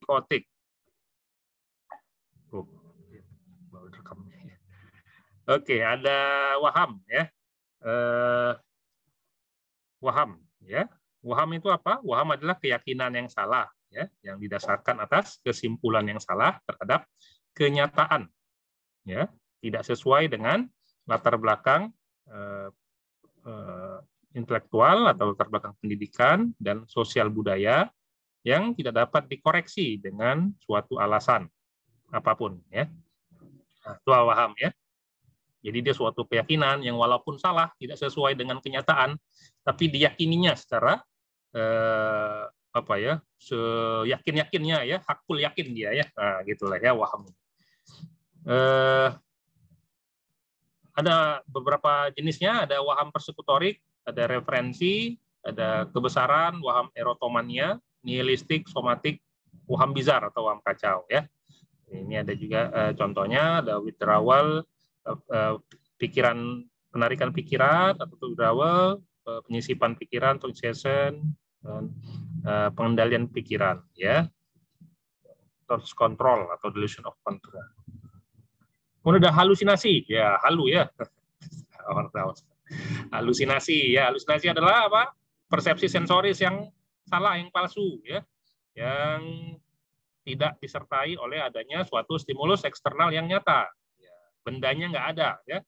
psikotik. Oke, ada waham ya. Waham ya. Waham itu apa? Waham adalah keyakinan yang salah ya, yang didasarkan atas kesimpulan yang salah terhadap kenyataan ya, tidak sesuai dengan latar belakang intelektual atau latar belakang pendidikan dan sosial budaya yang tidak dapat dikoreksi dengan suatu alasan apapun ya. Nah, itu waham ya. Jadi dia suatu keyakinan yang walaupun salah, tidak sesuai dengan kenyataan, tapi diyakininya secara apa ya, seyakin-yakinnya ya, hakul yakin dia ya. Nah, gitulah ya waham. Ada beberapa jenisnya, ada waham persekutorik, ada referensi, ada kebesaran, waham erotomania, nihilistik, somatik, waham bizar atau waham kacau ya. Ini ada juga contohnya, ada withdrawal, penarikan pikiran atau withdrawal, penyisipan pikiran, transition, pengendalian pikiran ya, thought control atau delusion of control. Kemudian ada halusinasi ya, halu ya. Halusinasi ya, halusinasi adalah apa? Persepsi sensoris yang salah, yang palsu ya, yang tidak disertai oleh adanya suatu stimulus eksternal yang nyata. Ya, bendanya nggak ada ya,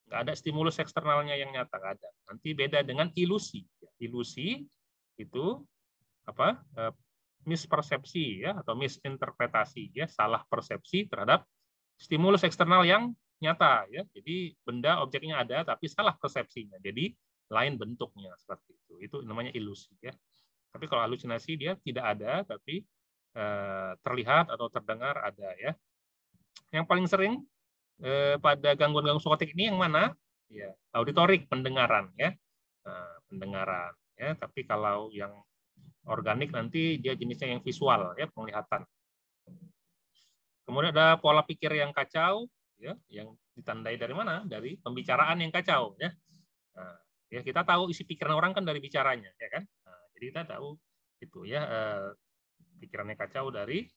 nggak ada stimulus eksternalnya yang nyata, nggak ada. Nanti beda dengan ilusi. Ilusi itu apa? Mispersepsi ya, atau misinterpretasi ya, salah persepsi terhadap stimulus eksternal yang nyata ya. Jadi benda objeknya ada tapi salah persepsinya. Jadi lain bentuknya seperti itu. Itu namanya ilusi ya. Tapi kalau halusinasi dia tidak ada tapi terlihat atau terdengar ada ya. Yang paling sering pada gangguan-gangguan psikotik ini yang mana? Ya, auditorik, pendengaran ya. Pendengaran ya, tapi kalau yang organik nanti dia jenisnya yang visual ya, penglihatan. Kemudian ada pola pikir yang kacau ya, yang ditandai dari mana? Dari pembicaraan yang kacau ya. Nah, ya kita tahu isi pikiran orang kan dari bicaranya ya kan. Nah, jadi kita tahu itu ya, pikirannya kacau dari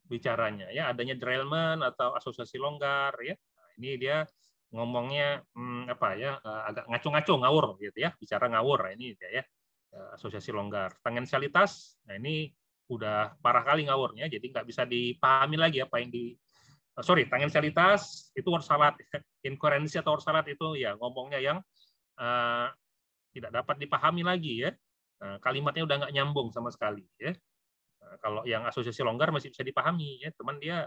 bicaranya ya, adanya derailment atau asosiasi longgar ya. Nah, ini dia ngomongnya apa ya, agak ngaco-ngaco, ngawur gitu ya, bicara ngawur. Nah, ini dia ya, asosiasi longgar. Tangensialitas, nah ini udah parah kali ngawurnya, jadi nggak bisa dipahami lagi apa yang tangensialitas itu word salad, inkoherensi atau word salad itu ya ngomongnya yang tidak dapat dipahami lagi ya. Kalimatnya udah nggak nyambung sama sekali ya. Kalau yang asosiasi longgar masih bisa dipahami ya, teman dia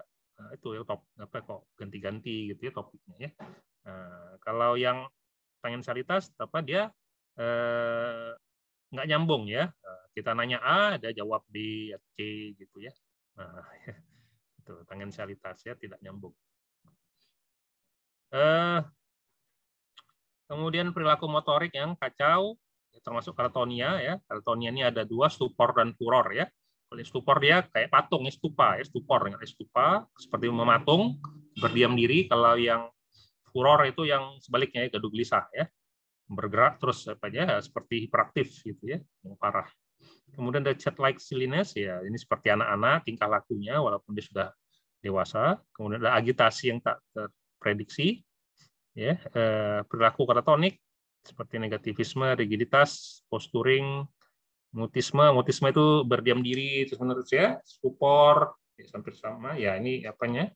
itu ya, apa kok ganti-ganti gitu ya topiknya ya. Kalau yang tangensialitas apa dia nggak nyambung ya. Kita nanya A, ada jawab B, C gitu ya. Nah, itu tangensialitas ya, tidak nyambung. Kemudian perilaku motorik yang kacau, termasuk kartonia ya. Kartonia ini ada dua, stupor dan furor ya. Kalau stupor dia kayak patung ya, stupa ya, stupor dengan stupa seperti mematung, berdiam diri. Kalau yang furor itu yang sebaliknya ya, gaduh gelisah ya, bergerak terus apa ya, seperti hiperaktif gitu ya, yang parah. Kemudian ada childlike silliness ya, ini seperti anak-anak tingkah lakunya walaupun dia sudah dewasa. Kemudian ada agitasi yang tak terprediksi ya, perilaku katatonik seperti negativisme, rigiditas, posturing, mutisme itu berdiam diri terus menerus ya, stupor ya, hampir sama ya, ini apanya,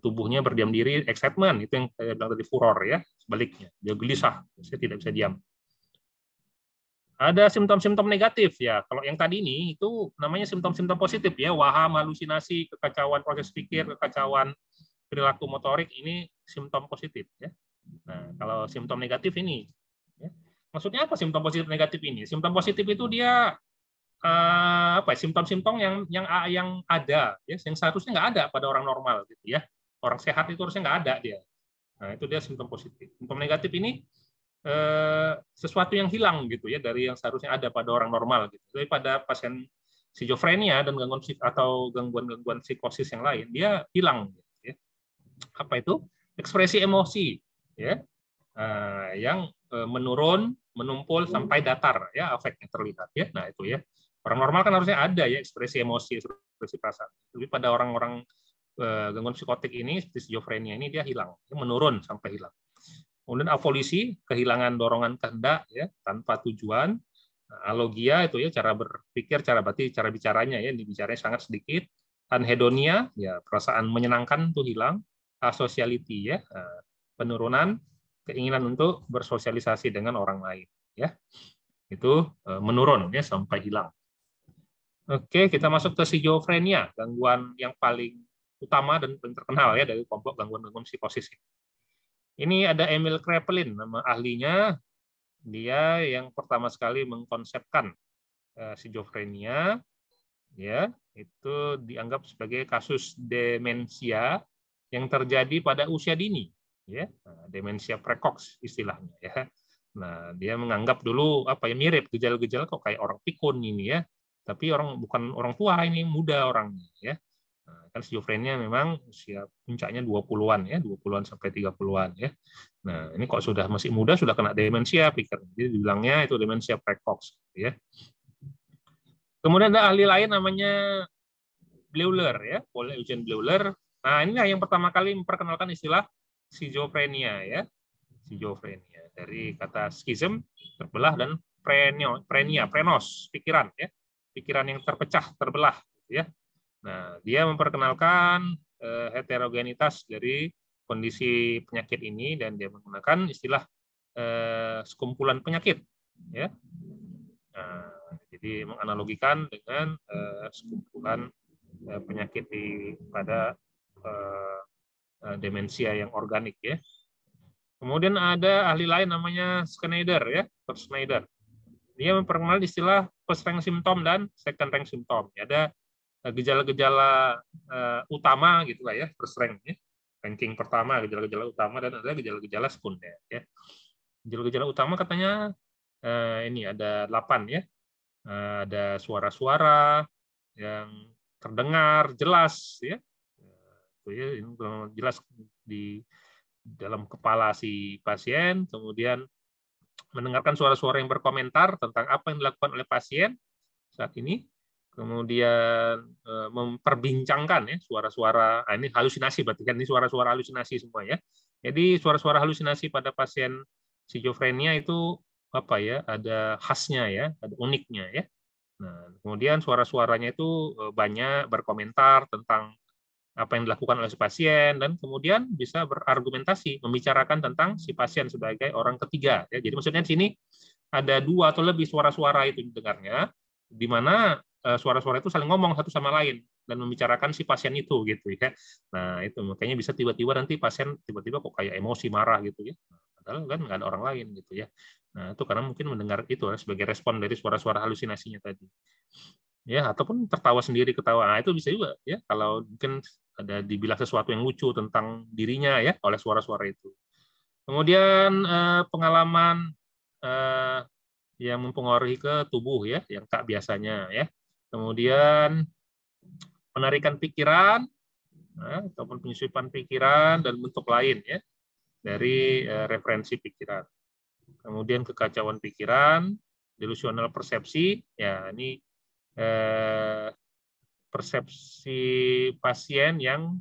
tubuhnya berdiam diri, excitement itu yang saya bilang tadi, furor ya, sebaliknya dia gelisah, saya tidak bisa diam. Ada simptom-simptom negatif ya, kalau yang tadi ini itu namanya simptom-simptom positif ya, waham, halusinasi, kekacauan proses pikir, kekacauan perilaku motorik, ini simptom positif ya. Nah, kalau simptom negatif ini ya, maksudnya apa simptom positif negatif ini? Simptom positif itu dia apa? Simptom-simptom yang ada, ya, yang seharusnya nggak ada pada orang normal, gitu ya. Orang sehat itu harusnya nggak ada dia. Nah, itu dia simptom positif. Simptom negatif ini sesuatu yang hilang gitu ya dari yang seharusnya ada pada orang normal gitu. Tapi pada pasien skizofrenia dan gangguan atau gangguan psikosis yang lain dia hilang. Gitu, ya. Apa itu? Ekspresi emosi, ya, yang menurun, menumpul sampai datar, ya, afeknya terlihat, ya. Nah itu ya, Orang normal kan harusnya ada ya ekspresi emosi, ekspresi perasaan. Tapi pada orang-orang gangguan psikotik ini, seperti skizofrenia ini, dia hilang, menurun sampai hilang. Kemudian avolisi, kehilangan dorongan kehendak ya tanpa tujuan. Alogia itu ya cara berpikir, berarti cara bicaranya ya, dibicaranya sangat sedikit. Anhedonia ya perasaan menyenangkan itu hilang. Asociality ya penurunan keinginan untuk bersosialisasi dengan orang lain ya. Itu menurun ya sampai hilang. Oke, kita masuk ke skizofrenia, gangguan yang paling utama dan paling terkenal ya dari kelompok gangguan-gangguan psikosis. Ini ada Emil Kraepelin, nama ahlinya. Dia yang pertama sekali mengkonsepkan skizofrenia, ya itu dianggap sebagai kasus demensia yang terjadi pada usia dini, ya demensia precox istilahnya. Ya. Nah dia menganggap dulu apa ya mirip gejala-gejala kok kayak orang pikun ini ya, tapi bukan orang tua ini muda orangnya ya. Nah, kan skizofrenia memang usia puncaknya 20-an ya, 20-an sampai 30-an ya. Nah, ini kok sudah masih muda sudah kena demensia pikir. Jadi dibilangnya itu demensia precox ya. Kemudian ada ahli lain namanya Bleuler ya, Paul Eugene Bleuler. Nah, inilah yang pertama kali memperkenalkan istilah skizofrenia ya. Skizofrenia dari kata schism terbelah dan prenia, prenos, pikiran ya. Pikiran yang terpecah, terbelah ya. Nah, dia memperkenalkan heterogenitas dari kondisi penyakit ini dan dia menggunakan istilah sekumpulan penyakit, ya. Nah, jadi menganalogikan dengan sekumpulan penyakit pada demensia yang organik, ya. Kemudian ada ahli lain namanya Schneider, ya, Schneider. Dia memperkenalkan istilah first rank symptom dan second rank symptom. Ada gejala-gejala utama gitu lah ya, first rank ya. Ranking pertama gejala-gejala utama dan ada gejala-gejala sekunder ya. Gejala-gejala utama katanya ini ada 8 ya. Ada suara-suara yang terdengar jelas ya. Itu ya jelas di dalam kepala si pasien, kemudian mendengarkan suara-suara yang berkomentar tentang apa yang dilakukan oleh pasien saat ini. Kemudian memperbincangkan ya suara-suara, ini halusinasi berarti kan ini suara-suara halusinasi semua ya. Jadi suara-suara halusinasi pada pasien skizofrenia itu apa ya, ada khasnya ya, ada uniknya ya. Nah, kemudian suara-suaranya itu banyak berkomentar tentang apa yang dilakukan oleh si pasien dan kemudian bisa berargumentasi membicarakan tentang si pasien sebagai orang ketiga ya. Jadi maksudnya di sini ada 2 atau lebih suara-suara itu didengarnya, di mana suara-suara itu saling ngomong satu sama lain dan membicarakan si pasien itu gitu ya. Nah, itu makanya bisa tiba-tiba nanti pasien tiba-tiba kok kayak emosi marah gitu ya. Padahal kan nggak ada orang lain gitu ya. Nah, itu karena mungkin mendengar itu ya, sebagai respon dari suara-suara halusinasinya tadi. Ya, ataupun tertawa sendiri ketawa. Nah, itu bisa juga ya kalau mungkin ada dibilang sesuatu yang lucu tentang dirinya ya oleh suara-suara itu. Kemudian pengalaman yang mempengaruhi ke tubuh ya, yang tak biasanya ya. Kemudian penarikan pikiran ataupun penyusupan pikiran dan bentuk lain ya dari referensi pikiran. Kemudian kekacauan pikiran, delusional persepsi, ya ini persepsi pasien yang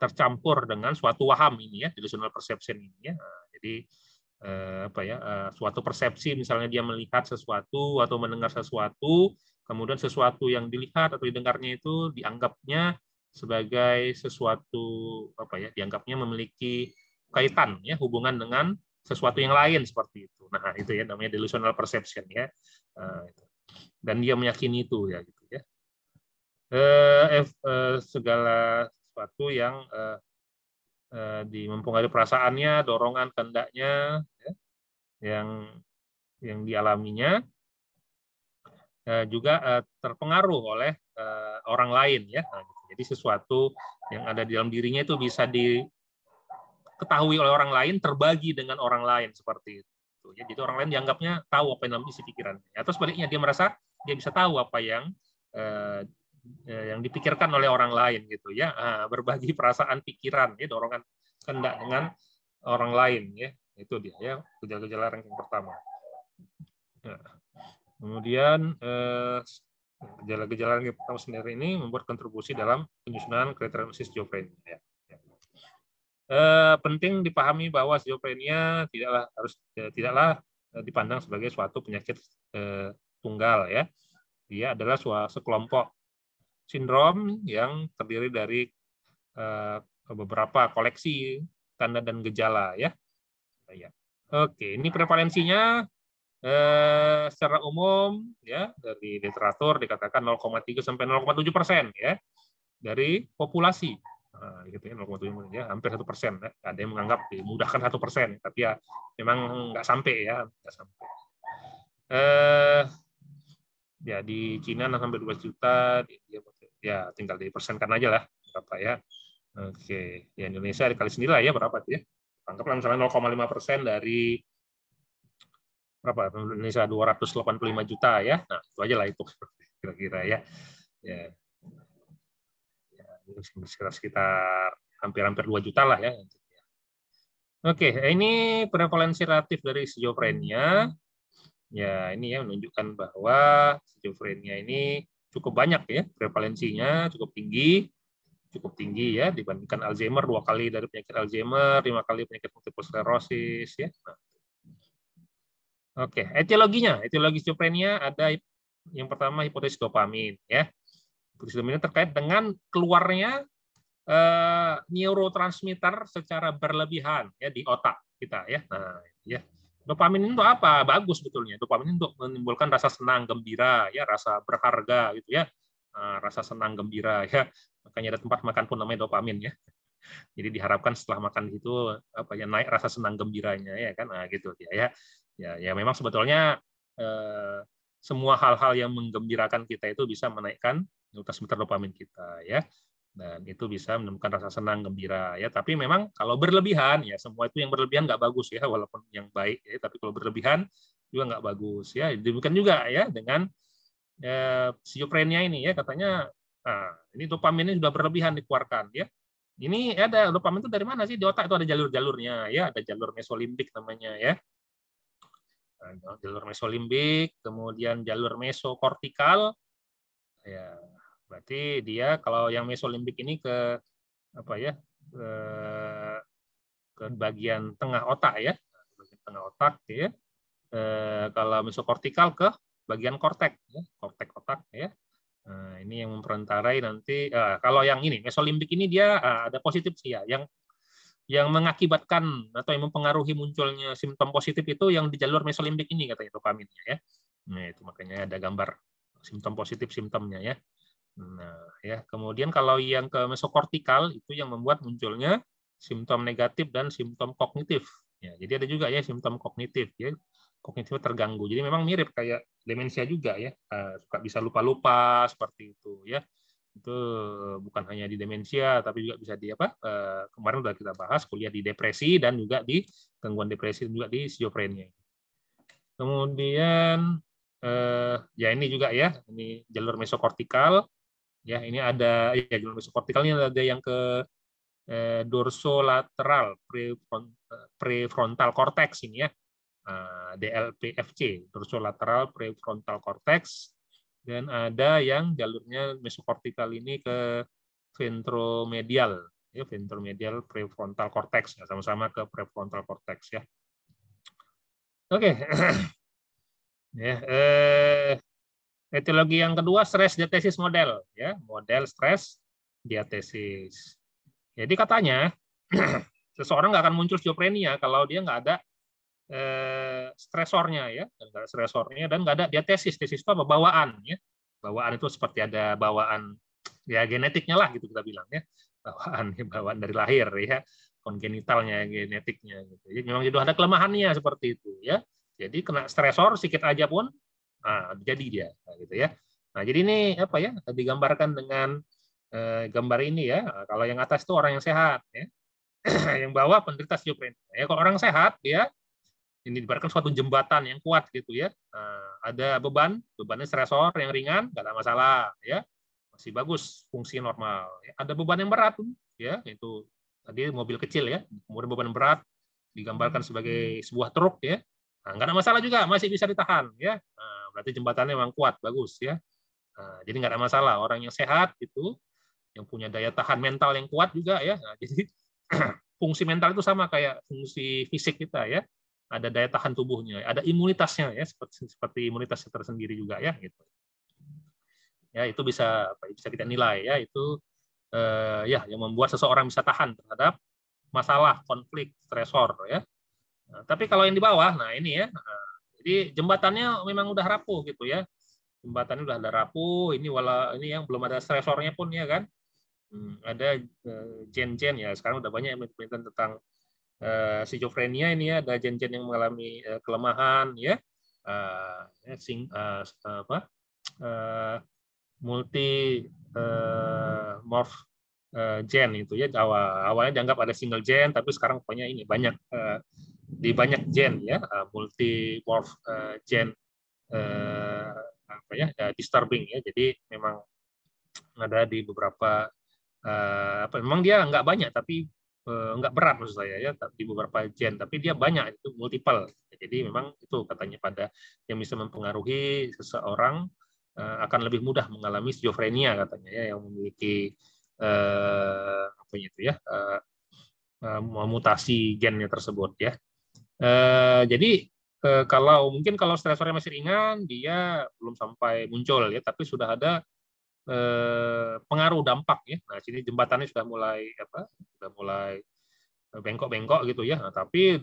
tercampur dengan suatu waham ini ya, delusional perception ini ya. Jadi suatu persepsi misalnya dia melihat sesuatu atau mendengar sesuatu, kemudian sesuatu yang dilihat atau didengarnya itu dianggapnya sebagai sesuatu dianggapnya memiliki kaitan ya, hubungan dengan sesuatu yang lain seperti itu. Nah, itu ya namanya delusional perception ya. Dan dia meyakini itu ya gitu ya. Segala sesuatu yang mempengaruhi perasaannya, dorongan, kehendaknya, ya, yang dialaminya juga terpengaruh oleh orang lain ya. Nah, jadi sesuatu yang ada di dalam dirinya itu bisa diketahui oleh orang lain, terbagi dengan orang lain seperti itu. Ya, jadi orang lain dianggapnya tahu apa yang dalam isi pikirannya. Atau sebaliknya dia merasa dia bisa tahu apa yang dipikirkan oleh orang lain gitu ya, berbagi perasaan, pikiran ya, dorongan kehendak dengan orang lain ya, itu dia ya gejala-gejala ranking pertama. Nah, Kemudian gejala-gejala yang kita tahu sendiri ini membuat kontribusi dalam penyusunan kriteria skizofrenia. Penting dipahami bahwa skizofrenia tidaklah dipandang sebagai suatu penyakit tunggal ya. Dia adalah sekelompok sindrom yang terdiri dari beberapa koleksi tanda dan gejala ya. Oke, ini prevalensinya secara umum ya dari literatur dikatakan 0,3 sampai 0,7% ya dari populasi. Nah, gitu ya 0,7 ya, hampir 1%. Ya. Ada yang menganggap dimudahkan 1%, tapi ya memang nggak sampai ya, nggak sampai. Ya di Cina 6 sampai 12 juta, di India ya tinggal dipersenkan aja lah berapa ya. Oke, di Indonesia dikali sendiri lah ya berapa tuh ya. Anggaplah misalnya 0,5% dari berapa? Indonesia 285 juta ya. Nah, itu aja lah itu kira-kira ya. Ya. Sekitar hampir 2 juta lah ya. Oke, ini prevalensi relatif dari skizofrenia. Ya, ini ya menunjukkan bahwa skizofrenia ini cukup banyak ya, prevalensinya cukup tinggi ya dibandingkan Alzheimer 2 kali dari penyakit Alzheimer, 5 kali penyakit multiple sclerosis ya. Nah. Oke, etiologi skizofrenia ada yang pertama hipotesis dopamin ya. Hipotesis dopamin terkait dengan keluarnya neurotransmitter secara berlebihan ya di otak kita ya. Nah, ya. Dopamin itu apa? Bagus sebetulnya. Dopamin untuk menimbulkan rasa senang, gembira ya, rasa berharga gitu ya. Nah, rasa senang, gembira ya. Makanya ada tempat makan pun namanya dopamin ya. Jadi diharapkan setelah makan itu apa ya naik rasa senang gembiranya ya kan. Nah, gitu ya. Ya memang sebetulnya semua hal-hal yang menggembirakan kita itu bisa menaikkan neurotransmitter dopamin kita ya. Dan itu bisa menemukan rasa senang, gembira ya. Tapi memang kalau berlebihan ya semua itu yang berlebihan nggak bagus ya, walaupun yang baik ya. Tapi kalau berlebihan juga nggak bagus ya. Demikian juga ya dengan skizofrenia ini ya katanya. Nah, ini dopamin ini sudah berlebihan dikeluarkan ya. Ini ada dopamin itu dari mana sih? Di otak itu ada jalur-jalurnya ya. Ada jalur mesolimbik namanya ya. Nah, jalur mesolimbik, kemudian jalur mesokortikal. Ya, berarti dia kalau yang mesolimbik ini ke apa ya? Ke bagian tengah otak ya. Bagian tengah otak ya. Kalau mesokortikal ke bagian kortek ya, kortek otak ya. Nah, ini yang memperantarai nanti kalau yang ini mesolimbik ini dia ada positif sih ya, yang mengakibatkan atau yang mempengaruhi munculnya simptom positif itu yang di jalur mesolimbik ini katanya dopaminnya ya. Nah, itu makanya ada gambar simptom positif simptomnya ya. Nah, ya, kemudian kalau yang ke mesokortikal itu yang membuat munculnya simptom negatif dan simptom kognitif. Ya, jadi ada juga ya simptom kognitif ya. Kognitif terganggu. Jadi memang mirip kayak demensia juga ya. Suka bisa lupa-lupa seperti itu ya. Itu bukan hanya di demensia tapi juga bisa di apa kemarin sudah kita bahas kuliah di depresi dan juga di gangguan depresi dan juga di skizofrenia. Kemudian ya ini juga ya, ini jalur mesokortikal ya, ini ada ya jalur mesokortikal ini ada yang ke dorsolateral prefrontal cortex ini ya, DLPFC, dorsolateral prefrontal cortex. Dan ada yang jalurnya mesokortikal ini ke ventromedial, ya, ventromedial prefrontal cortex, ya, sama-sama ke prefrontal cortex ya. Oke, ya, etiologi yang kedua stress diathesis model, ya, model stress diathesis. Jadi katanya seseorang nggak akan muncul skizofrenia kalau dia nggak ada stresornya ya, nggak ada stresornya dan nggak ada diathesis. Tesis itu apa? Bawaan ya. Bawaan itu seperti ada bawaan ya genetiknya lah gitu kita bilang ya. Bawaan dari lahir ya, kongenitalnya, genetiknya gitu. Jadi memang itu ada kelemahannya seperti itu ya. Jadi kena stresor sedikit aja pun jadi dia gitu ya. Nah, jadi ini apa ya? Digambarkan dengan gambar ini ya. Kalau yang atas itu orang yang sehat ya. Yang bawah penderita skizofrenia. Ya, kalau orang sehat dia ini diibaratkan suatu jembatan yang kuat gitu ya. Ada bebannya stresor yang ringan, nggak ada masalah ya, masih bagus, fungsi normal. Ada beban yang berat ya, itu tadi mobil kecil ya, kemudian beban berat digambarkan sebagai sebuah truk ya, Nah, nggak ada masalah juga, masih bisa ditahan ya. Nah, berarti jembatannya memang kuat, bagus ya. Nah, jadi nggak ada masalah. Orang yang sehat itu, yang punya daya tahan mental yang kuat juga ya. Nah, jadi fungsi mental itu sama kayak fungsi fisik kita ya. Ada daya tahan tubuhnya, ada imunitasnya ya, seperti imunitas tersendiri juga ya. Gitu. Ya itu bisa kita nilai ya itu ya yang membuat seseorang bisa tahan terhadap masalah, konflik, stresor ya. Nah, tapi kalau yang di bawah, nah ini ya, jadi jembatannya memang udah rapuh gitu ya, jembatannya udah ada rapuh, ini yang belum ada stresornya pun ya kan, ada gen-gen ya, sekarang udah banyak yang penelitian tentang skizofrenia ini ya, ada gen-gen yang mengalami kelemahan ya, multi morph gen itu ya, awalnya dianggap ada single gen tapi sekarang pokoknya ini banyak di banyak gen ya, multi morph gen disturbing ya, jadi memang ada di beberapa memang dia nggak banyak tapi nggak berat maksud saya ya, di beberapa gen tapi dia banyak, itu multiple, jadi memang itu katanya pada yang bisa mempengaruhi seseorang akan lebih mudah mengalami skizofrenia katanya ya, yang memiliki mutasi gennya tersebut ya. Jadi kalau stresornya masih ringan, dia belum sampai muncul ya, tapi sudah ada pengaruh dampak ya. Nah, sini jembatannya sudah mulai bengkok-bengkok gitu ya. Nah, tapi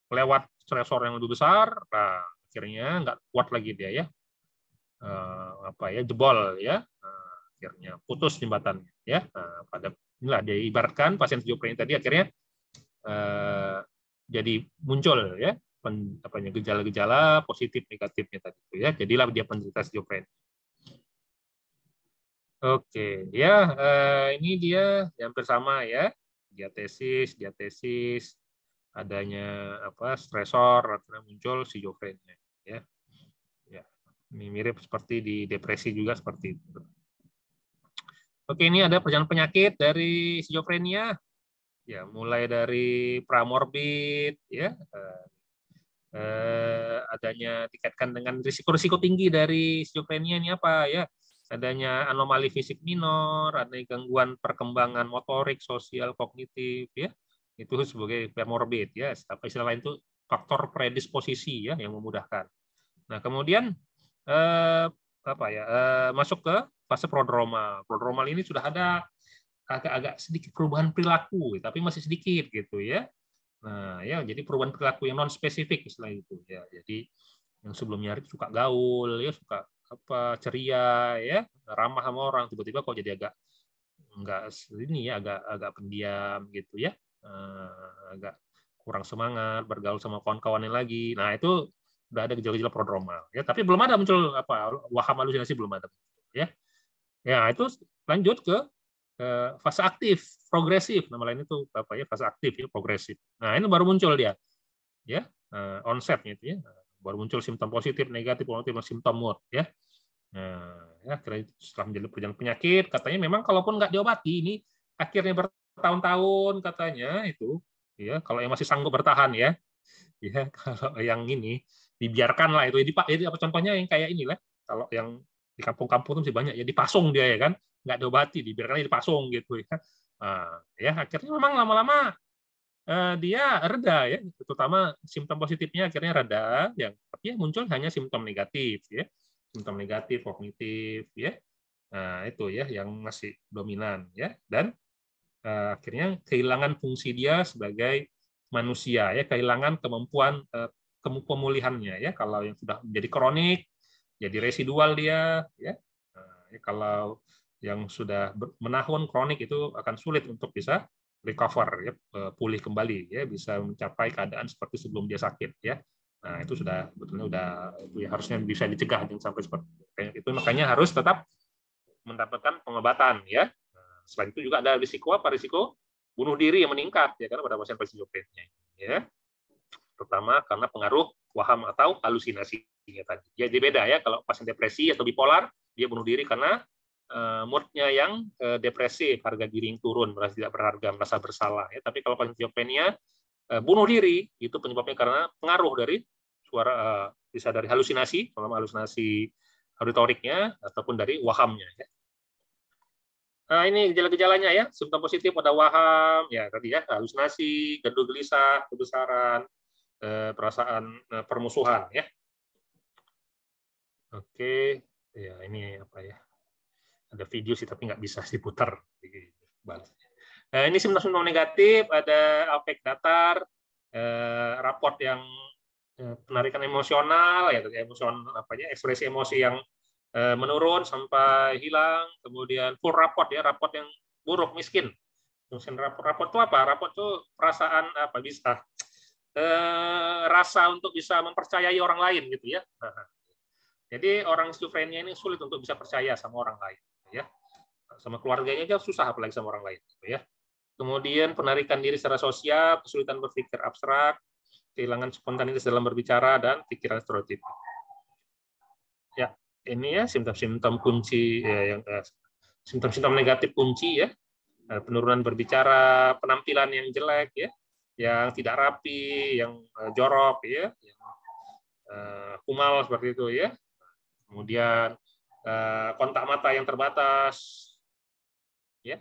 lewat stresor yang lebih besar, nah akhirnya nggak kuat lagi dia ya. Jebol ya. Nah, akhirnya putus jembatannya ya. Nah, inilah dia ibaratkan pasien skizofrenia tadi akhirnya jadi muncul ya gejala-gejala positif negatifnya tadi itu ya, jadilah dia penderita skizofrenia. Oke ya, ini dia hampir sama ya, diatesis adanya stresor akhirnya muncul skizofrenia ya. Ini mirip seperti di depresi juga seperti itu. Oke, ini ada perjalanan penyakit dari skizofrenia. Ya, mulai dari pramorbid ya, adanya dikaitkan dengan risiko-risiko tinggi dari skizofrenia ini apa ya? Adanya anomali fisik minor, adanya gangguan perkembangan motorik, sosial, kognitif ya. Itu sebagai pramorbid ya. Tapi istilah lain itu faktor predisposisi ya yang memudahkan. Nah, kemudian masuk ke fase prodromal. Prodromal ini sudah ada agak-agak sedikit perubahan perilaku, tapi masih sedikit gitu ya. Nah, ya jadi perubahan perilaku yang non spesifik istilah itu ya. Jadi yang sebelumnya suka gaul ya, suka ceria ya, ramah sama orang, tiba-tiba kok jadi agak enggak ini ya, agak pendiam gitu ya. Agak kurang semangat bergaul sama kawan-kawannya lagi. Nah, itu udah ada gejala-gejala prodromal ya, tapi belum ada muncul waham halusinasi, belum ada ya. Ya, itu lanjut ke fase aktif progresif, nama lain itu fase aktif ya, progresif. Nah, ini baru muncul dia ya, onsetnya itu ya, baru muncul simptom positif, negatif, simptom mood ya. Nah, ya setelah menjadi perjalanan penyakit, katanya memang kalaupun nggak diobati ini akhirnya bertahun-tahun katanya itu ya, kalau yang masih sanggup bertahan ya kalau yang ini dibiarkan lah itu. Jadi apa contohnya yang kayak inilah, kalau yang di kampung-kampung itu masih banyak ya, dipasung dia ya kan, nggak diobati, dibiarkan dipasung gitu ya. Nah, ya akhirnya memang lama-lama dia reda ya, terutama simptom positifnya akhirnya reda, yang tapi muncul hanya simptom negatif ya, simptom negatif kognitif ya. Nah, itu ya yang masih dominan ya, dan akhirnya kehilangan fungsi dia sebagai manusia ya, kehilangan kemampuan pemulihannya ya. Kalau yang sudah menjadi kronik, jadi residual dia ya. Nah, kalau yang sudah menahun kronik itu akan sulit untuk bisa recover ya, pulih kembali ya, bisa mencapai keadaan seperti sebelum dia sakit ya. Nah, itu sudah betulnya itu ya, harusnya bisa dicegah jangan sampai seperti itu. Makanya harus tetap mendapatkan pengobatan ya. Selain itu juga ada risiko risiko bunuh diri yang meningkat ya, karena pada pasien skizofrenia ya, terutama karena pengaruh waham atau halusinasinya tadi. Jadi beda ya, kalau pasien depresi atau bipolar dia bunuh diri karena moodnya yang depresif, harga diri yang turun, merasa tidak berharga, merasa bersalah ya. Tapi kalau pasien skizofrenia bunuh diri itu penyebabnya karena pengaruh dari suara bisa dari halusinasi, kalau halusinasi auditoriknya ataupun dari wahamnya. Ya. Nah, ini gejala-gejalanya ya, simptom positif pada waham, ya tadi ya, halusinasi, gaduh gelisah, kebesaran, perasaan permusuhan ya. Oke, ya ini apa ya? Ada video sih tapi nggak bisa diputar. Ini simptom-simptom negatif, ada afek datar, raport yang penarikan emosional, ya emosional apa ya, ekspresi emosi yang menurun sampai hilang, kemudian full raport ya, raport yang buruk, miskin. Raport itu apa? Raport itu perasaan apa bisa rasa untuk bisa mempercayai orang lain gitu ya. Jadi orang skizofrenia ini sulit untuk bisa percaya sama orang lain ya. Sama keluarganya aja susah apalagi sama orang lain gitu ya. Kemudian penarikan diri secara sosial, kesulitan berpikir abstrak, kehilangan spontanitas dalam berbicara dan pikiran stereotip. Ya, ini ya simptom-simptom kunci ya, yang simptom-simptom negatif kunci ya, penurunan berbicara, penampilan yang jelek ya, yang tidak rapi, yang jorok ya, yang kumal seperti itu ya, kemudian kontak mata yang terbatas ya.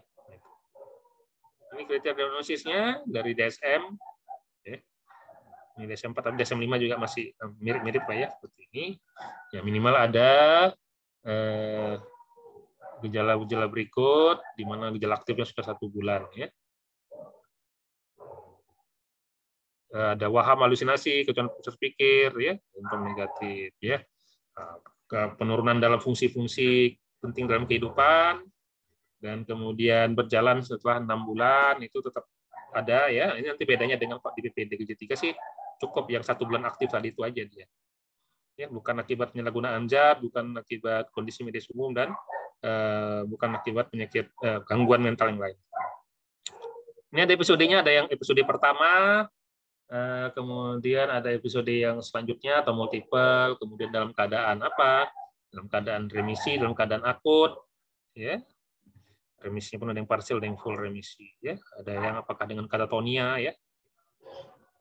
Ini kriteria diagnosisnya dari DSM ya. Ini DSM 4 tapi DSM 5 juga masih mirip-mirip lah ya seperti ini. Ya minimal ada gejala-gejala berikut, di mana gejala aktifnya sudah 1 bulan. Ya. Ada waham, halusinasi, kecuali proses pikir, ya, simptom negatif. Ya. Penurunan dalam fungsi-fungsi penting dalam kehidupan, dan kemudian berjalan setelah 6 bulan, itu tetap ada. Ya. Ini nanti bedanya dengan di PPDG3 sih, cukup yang 1 bulan aktif tadi itu aja dia. Ya, bukan akibat penyalahgunaan zat, bukan akibat kondisi medis umum, dan bukan akibat penyakit gangguan mental yang lain. Ini ada episodenya, ada yang episode pertama, kemudian ada episode yang selanjutnya atau multiple, kemudian dalam keadaan apa? Dalam keadaan remisi, dalam keadaan akut, ya. Remisinya pun ada yang partial, ada yang full remisi, ya. Ada yang apakah dengan katatonia, ya.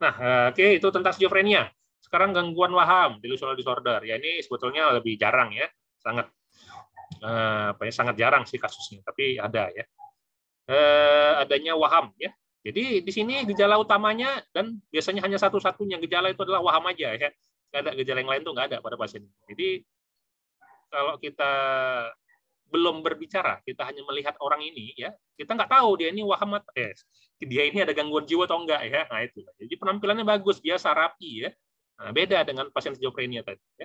Nah, oke, itu tentang skizofrenia. Sekarang gangguan waham, delusional disorder. Ya ini sebetulnya lebih jarang ya, sangat sangat jarang sih kasusnya, tapi ada ya. Adanya waham ya. Jadi di sini gejala utamanya dan biasanya hanya satu-satunya gejala itu adalah waham aja ya. Nggak ada gejala yang lain tuh nggak ada pada pasien. Jadi kalau kita belum berbicara, kita hanya melihat orang ini ya, kita nggak tahu dia ini waham atau dia ini ada gangguan jiwa atau enggak ya. Nah itu. Jadi penampilannya bagus, biasa, rapi ya. Nah, beda dengan pasien skizofrenia tadi. Ya.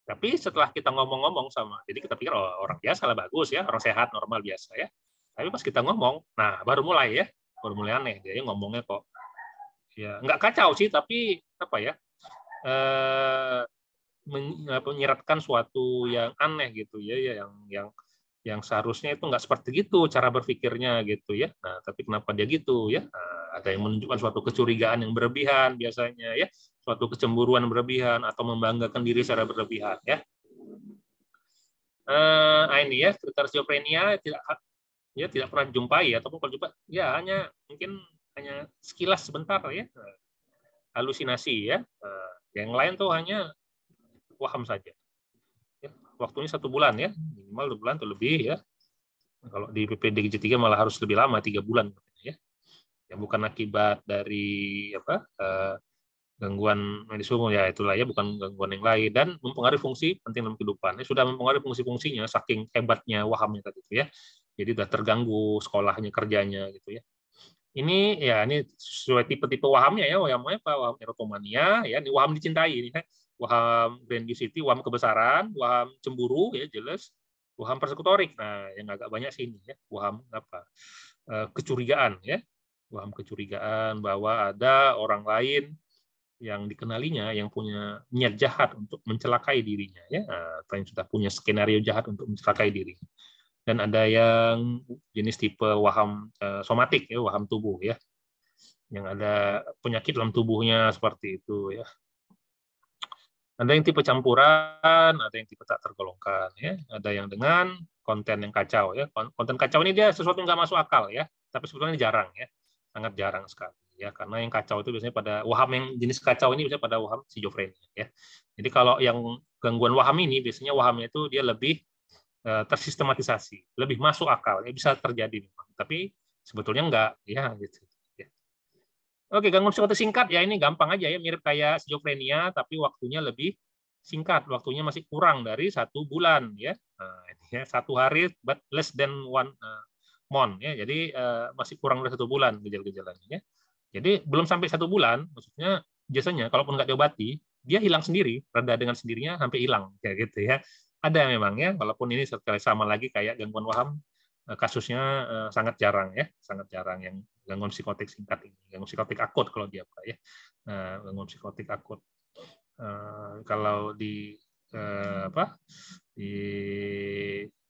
Tapi setelah kita ngomong-ngomong sama, jadi kita pikir oh, orang biasa lah bagus ya, orang sehat normal biasa ya. Tapi pas kita ngomong, nah baru mulai ya, baru mulai aneh dia ngomongnya kok ya nggak kacau sih, tapi apa ya menyiratkan suatu yang aneh gitu ya, yang seharusnya itu nggak seperti gitu cara berpikirnya gitu ya. Nah tapi kenapa dia gitu ya? Nah, ada yang menunjukkan suatu kecurigaan yang berlebihan biasanya ya, suatu kecemburuan berlebihan atau membanggakan diri secara berlebihan ya. Nah ini ya kriteria skizofrenia tidak pernah dijumpai ataupun kalau jumpa ya mungkin hanya sekilas sebentar ya, halusinasi ya. Yang lain tuh hanya waham saja. Ya, waktunya 1 bulan ya, minimal 2 bulan atau lebih ya. Kalau di PPDG3 malah harus lebih lama 3 bulan ya. Ya bukan akibat dari gangguan medis umum ya itulah ya, bukan gangguan yang lain dan mempengaruhi fungsi penting dalam kehidupan. Sudah mempengaruhi fungsi-fungsinya saking hebatnya wahamnya tadi itu ya. Jadi sudah terganggu sekolahnya, kerjanya gitu ya. Ini sesuai tipe-tipe wahamnya ya, wahamnya apa? Waham erotomania ya, ini waham dicintai ini ya. Waham grandiosity, waham kebesaran, waham cemburu ya jelas, waham persekutorik. Nah, yang agak banyak sih ini ya, waham apa? Kecurigaan ya. Waham kecurigaan bahwa ada orang lain yang dikenalinya yang punya niat jahat untuk mencelakai dirinya ya, atau yang sudah punya skenario jahat untuk mencelakai dirinya. Dan ada yang jenis tipe waham somatik ya, waham tubuh ya, yang ada penyakit dalam tubuhnya seperti itu ya. Ada yang tipe campuran, ada yang tipe tak tergolongkan ya, ada yang dengan konten yang kacau ya. Konten kacau ini dia sesuatu yang nggak masuk akal ya, tapi sebetulnya jarang ya, sangat jarang sekali. ya, karena yang kacau itu biasanya pada waham yang jenis kacau ini biasanya pada waham skizofrenia, ya. Jadi kalau yang gangguan waham ini biasanya wahamnya itu dia lebih tersistematisasi, lebih masuk akal, ya bisa terjadi memang, tapi sebetulnya enggak, ya gitu. Ya. Oke, gangguan psikotik singkat ya ini gampang aja ya, mirip kayak skizofrenia, tapi waktunya lebih singkat, waktunya masih kurang dari 1 bulan ya. Nah, ini ya 1 hari but less than 1 month ya, jadi masih kurang dari 1 bulan gejala-gejalanya ya. Jadi belum sampai 1 bulan, maksudnya biasanya kalaupun nggak diobati, dia hilang sendiri, reda dengan sendirinya sampai hilang kayak gitu ya. Ada memang ya, walaupun ini sama lagi kayak gangguan waham, kasusnya sangat jarang ya, sangat jarang yang gangguan psikotik singkat ini, gangguan psikotik akut kalau dia apa ya, gangguan psikotik akut. Kalau di di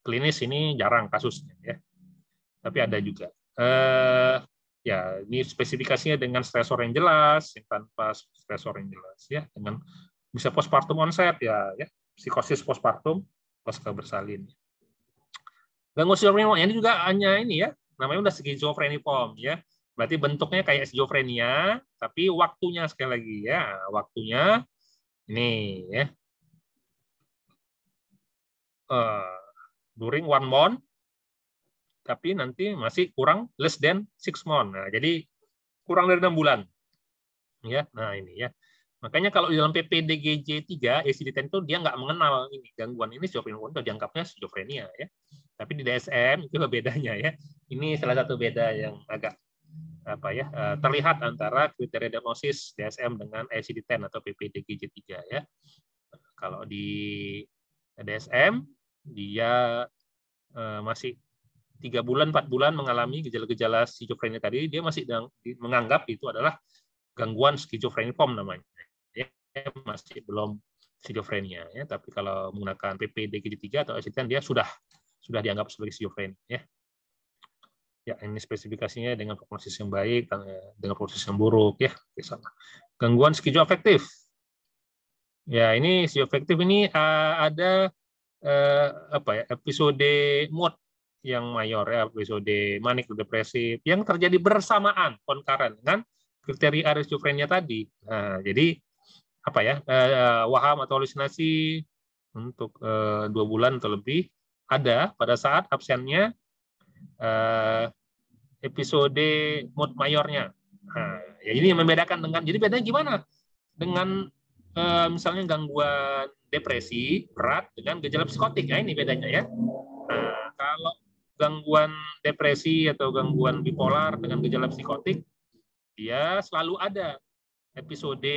klinis ini jarang kasusnya ya, tapi ada juga. Ya, ini spesifikasinya dengan stresor yang jelas, tanpa stresor yang jelas ya, dengan bisa postpartum onset ya, psikosis postpartum pasca bersalin. Gangguan skizofrenia ini juga hanya ini ya, namanya udah skizofreniform ya. Berarti bentuknya kayak skizofrenia, tapi waktunya sekali lagi ya, waktunya ini ya. During 1 month, tapi nanti masih kurang less than 6 months. Nah, jadi kurang dari 6 bulan. Ya, nah ini ya. Makanya kalau di dalam PPDGJ 3, ICD-10 itu dia nggak mengenal ini gangguan ini skizofrenia, dianggapnya skizofrenia ya. Tapi di DSM itu bedanya ya. Ini salah satu beda yang agak terlihat antara kriteria diagnosis DSM dengan ICD-10 atau PPDGJ 3 ya. Kalau di DSM dia masih 3 bulan 4 bulan mengalami gejala-gejala skizofrenia tadi, dia masih menganggap itu adalah gangguan skizofreniform namanya. Ya, masih belum skizofrenia ya, tapi kalau menggunakan PPDGJ 3 atau ICD-10 dia sudah dianggap sebagai skizofrenia ya. Ya, ini spesifikasinya dengan prognosis yang baik, dengan prognosis yang buruk ya. Gangguan skizoafektif. Ya, ini skizoafektif ini ada episode mood yang mayor ya, episode manik depresif yang terjadi bersamaan concurrent dengan kriteria skizofrenia tadi. Nah, jadi waham atau halusinasi untuk 2 bulan atau lebih ada pada saat absennya episode mood mayornya. Nah, ya ini yang membedakan dengan, jadi bedanya gimana dengan misalnya gangguan depresi berat dengan gejala psikotik. Ya, ini bedanya ya. Nah, kalau gangguan depresi atau gangguan bipolar dengan gejala psikotik, dia selalu ada episode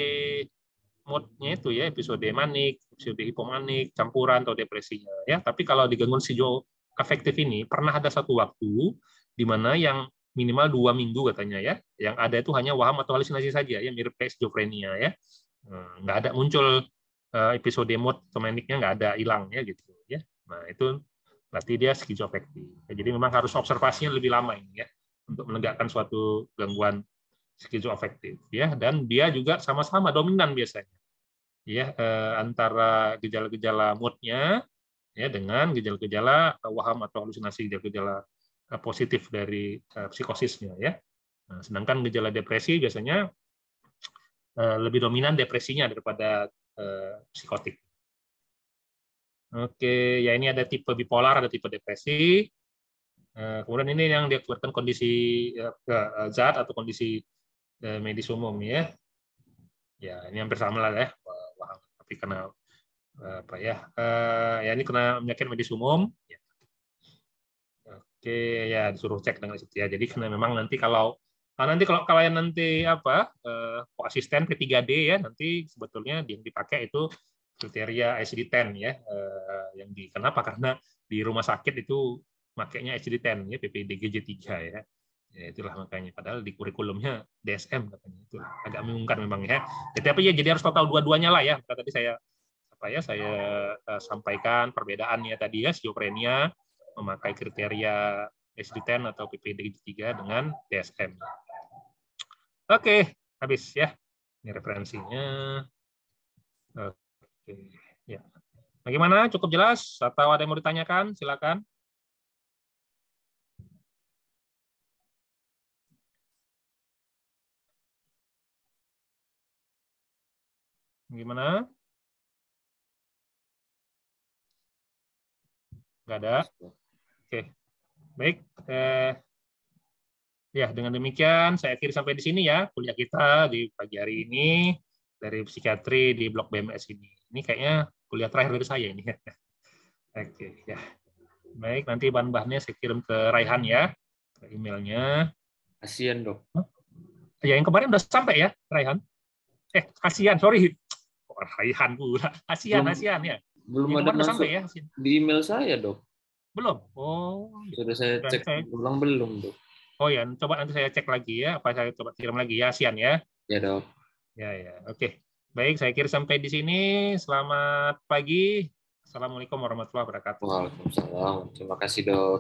mood-nya itu ya, episode manik, episode hipomanik, campuran atau depresinya ya. Tapi kalau di gangguan skizoafektif ini pernah ada satu waktu di mana yang minimal 2 minggu katanya ya, yang ada itu hanya waham atau halusinasi saja ya, mirip kayak skizofrenia ya. Nggak ada muncul episode mood atau maniknya, nggak ada, hilang ya gitu ya. Nah, itu berarti dia skizoafektif. Jadi memang harus observasinya lebih lama ini ya untuk menegakkan suatu gangguan skizoafektif ya, dan dia juga sama-sama dominan biasanya ya, antara gejala-gejala mood-nya ya dengan gejala-gejala waham atau halusinasi, gejala positif dari psikosisnya ya. Nah, sedangkan gejala depresi biasanya lebih dominan depresinya daripada psikotik. Oke, ya ini ada tipe bipolar, ada tipe depresi. Kemudian ini yang diakibatkan kondisi zat atau kondisi medis umum ya. Ya ini hampir sama lah ya, tapi kena ya ini kena penyakit medis umum. Ya. Oke, ya disuruh cek dengan itu ya. Jadi karena memang nanti kalau kalian nanti asisten P3D ya, nanti sebetulnya yang dipakai itu kriteria ICD-10 ya, kenapa? Karena di rumah sakit itu makainya ICD-10 ya, PPDGJ 3 ya. Ya itulah makanya, padahal di kurikulumnya DSM katanya. Itu agak membingungkan memang ya. Tapi ya jadi harus tahu dua-duanya lah ya. Tadi saya sampaikan perbedaannya tadi ya, skizofrenia memakai kriteria ICD-10 atau PPDGJ 3 dengan DSM. Oke, habis ya. Ini referensinya. Oke, ya. Bagaimana? Cukup jelas? Atau ada yang mau ditanyakan? Silakan. Gimana? Nggak ada? Oke. Baik. Ya, dengan demikian saya akhiri sampai di sini ya kuliah kita di pagi hari ini dari psikiatri di Blok BMS ini. Ini kayaknya kuliah terakhir dari saya ini. Oke, ya. Baik, nanti bahan-bahannya saya kirim ke Raihan ya, ke emailnya. Kasian, Dok. Ya, yang kemarin udah sampai ya, Raihan. Kasihan, sorry. Kok Raihan pula. Kasihan ya. Belum Yang ada kemarin udah masuk sampai ya. di email saya, Dok. Belum? Oh, Sudah saya cek ulang belum, Dok? Oh ya, coba nanti saya cek lagi ya, apa saya coba kirim lagi ya, Sian ya. Ya, Dok. Ya, oke. Baik, saya kira sampai di sini. Selamat pagi. Assalamualaikum warahmatullahi wabarakatuh. Waalaikumsalam. Terima kasih, Dok.